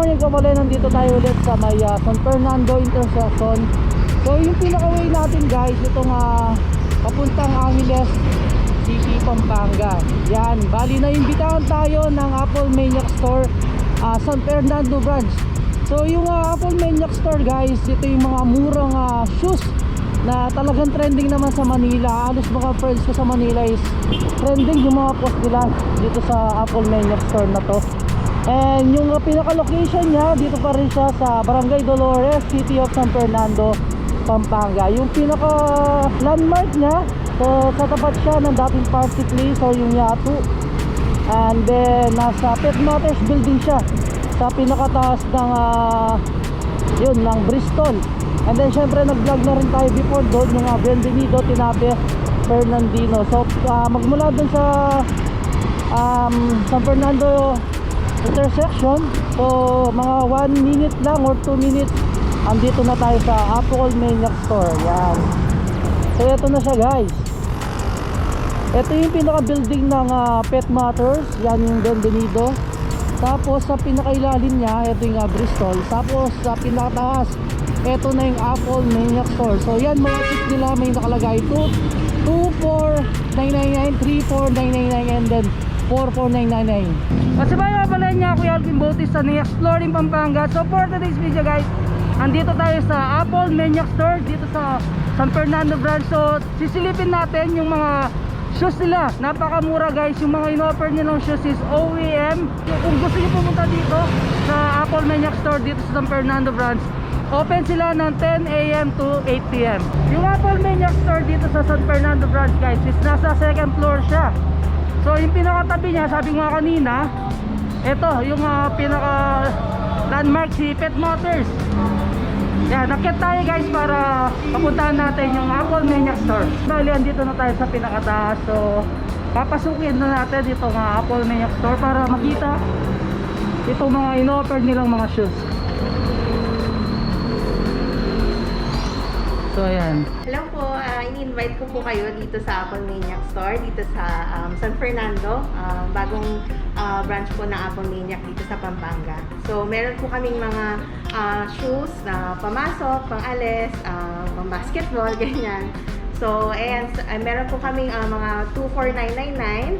morning kabale, nandito tayo ulit sa may San Fernando intersection. So yung pinaka-way natin guys, itong papuntang Angeles City, Pampanga. Yan, bali na imbitahan tayo ng Apple Maniac Store, San Fernando branch. So yung Apple Maniac Store guys, ito yung mga murang shoes na talagang trending naman sa Manila. Halos mga friends ko sa Manila is trending yung mga post nila dito sa Apple Maniac Store na to. And yung pinaka-location niya, dito pa rin siya sa Barangay Dolores, City of San Fernando, Pampanga. Yung pinaka-landmark niya, so sa tapat siya ng dating party place or yung Yatu. And then nasa Pet Matters building siya sa pinakataas ng ng Bristol. And then syempre nag-vlog na rin tayo before doon yung Bienvenido Tinabe Fernandino. So magmula doon sa San Fernando intersection, so mga 1 minute lang or 2 minutes andito na tayo sa Apple Maniac Store. Yan, so ito na siya guys. Ito yung pinaka building ng Pet Matters. Yan yung Bienvenido. Tapos sa pinakailalim niya, ito yung Bristol. Tapos sa pinakataas, ito na yung Apple Maniac Store. So yan, mga tips nila may nakalagay 24999, 34999, and then 44999. Kasi ba pala niya, Kuya Alvin Bautista ni Exploring Pampanga. So for today's video guys, andito tayo sa Apple Maniac Store dito sa San Fernando branch. So sisilipin natin yung mga shoes nila. Napakamura guys. Yung mga in-offer nilang shoes is OEM. Kung gusto niyo pumunta dito sa Apple Maniac Store dito sa San Fernando branch, open sila ng 10 AM to 8 PM. Yung Apple Maniac Store dito sa San Fernando branch guys is nasa second floor siya. So yung pinakatabi niya, sabi nga kanina, ito yung pinaka landmark, si Pet Motors. Yan, nakit tayo guys para papuntahan natin yung Apple Maniac Store. Bali, andito na tayo sa pinakataas. So papasukin na natin itong Apple Maniac Store para makita itong mga in-offer nilang mga shoes. So ayan. Hello po, in-invite ko po kayo dito sa Apple Maniac Store dito sa San Fernando, bagong branch po ng Apple Maniac dito sa Pampanga. So meron po kaming mga shoes na pamasok, pang-alis, pang-basketball, ganyan. So ayan, meron po kaming mga 24999,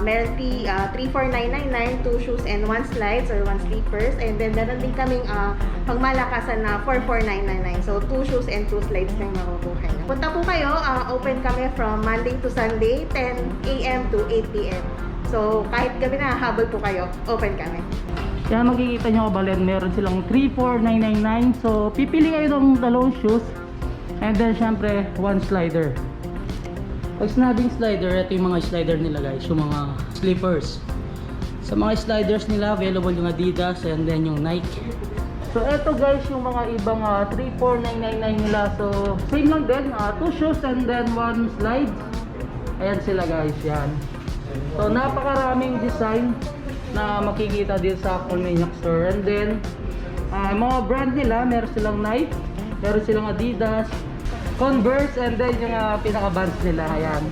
meron 34999, 2 shoes and 1 slides or 1 sleepers. And then meron din kaming pangmalakasan na 44999. So 2 shoes and 2 slides na yung makukuha nyo. Punta po kayo, open kami from Monday to Sunday, 10 AM to 8 PM. So kahit gabi na habol po kayo, open kami. Kaya makikita nyo kabalen, meron silang 34999. So pipili kayo ng dalawang shoes and then syempre 1 slider. Pag sinabing slider, ito yung mga slider nila guys, yung mga slippers. Sa mga sliders nila, available yung Adidas and then yung Nike. So ito guys, yung mga ibang 34999 nila. So same lang din, 2 shoes and then 1 slide. Ayan sila guys, yan. So napakaraming design na makikita dito sa Apple Maniac Store. And then mga brand nila, meron silang Nike, meron silang Adidas, Converse, and then yung pinaka-bands nila. Ayan.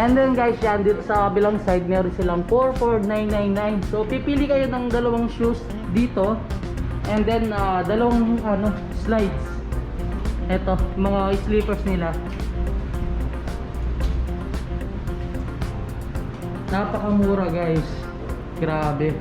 And then guys, yan dito sa kabilang side meron silang 44999. So pipili kayo ng dalawang shoes dito and then dalawang slides. Ito, mga slippers nila. Napakamura guys. Grabe.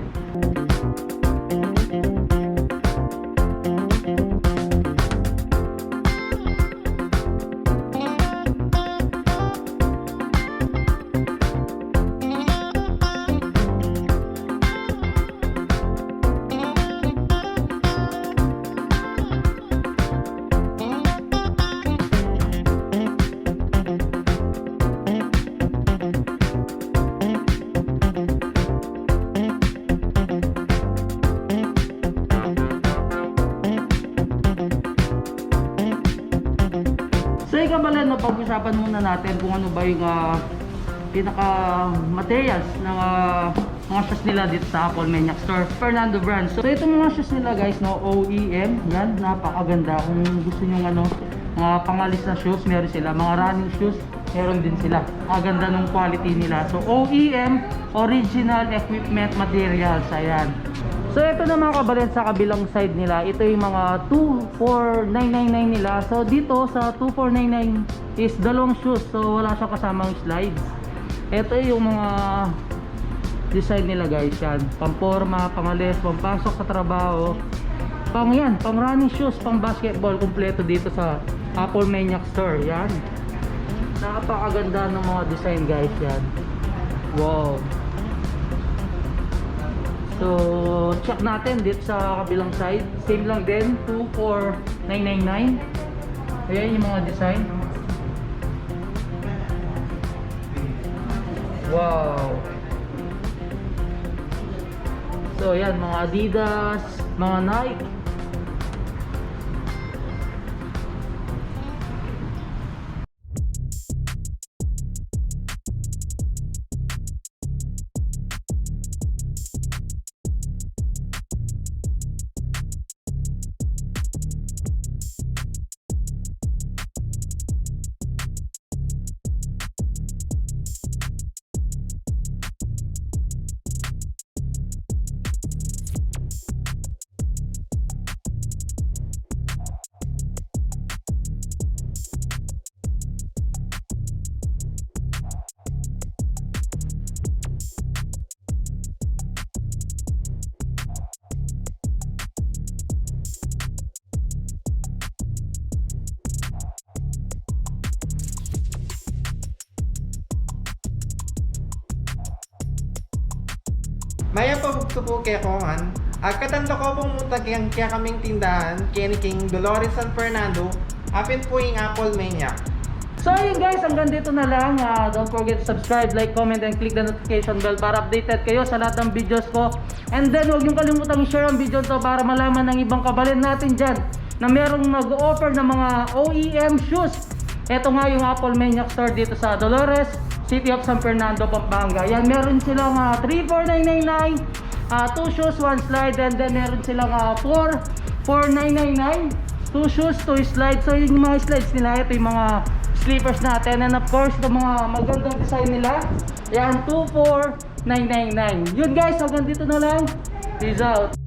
pag-usapan muna natin kung ano ba yung pinaka materials ng mga shoes nila dito sa Apple Maniac Store, Fernando brand. So itong mga shoes nila guys, no, OEM, yan, napakaganda. Kung gusto nyo mga pangalis na shoes, meron sila. Mga running shoes, meron din sila. Ang ganda ng quality nila. So OEM, original equipment materials, ayan. So ito na mga kabalit sa kabilang side nila. Ito yung mga 24999 nila. So dito sa 2499 is dalawang shoes. So wala siyang kasamang slides. Ito yung mga design nila guys, yan. Pamporma, pangalis, pampasok sa trabaho. Pang running shoes, pang basketball, kumpleto dito sa Apple Maniac Store, yan. Napakaganda ng mga design guys, yan. Wow. So, check natin dito sa kabilang side. Same lang din, 24999. Ayan yung mga design. Wow. So, ayan, mga Adidas, mga Nike. Maya pabugto po kaya ko man. Katanda ko pong mutag kaya kaming tindahan, kini King Dolores San Fernando, apin po yung Apple Maniac. So ayun guys, hanggang dito na lang. Don't forget to subscribe, like, comment, and click the notification bell para updated kayo sa lahat ng videos ko. And then huwag niyong kalimutang i-share ang video to para malaman ng ibang kabalin natin dyan na merong nag-offer ng mga OEM shoes. Ito nga yung Apple Maniac Store dito sa Dolores, City of San Fernando, Pampanga. Yan, meron silang 34999, 2 shoes, 1 slide, and then meron silang 4999, 2 shoes, 2 slides. So yung mga slides nila, ito yung mga slippers natin, and of course yung mga magandang design nila. Yan, 24999. Yun guys, hanggang dito na lang. Peace out.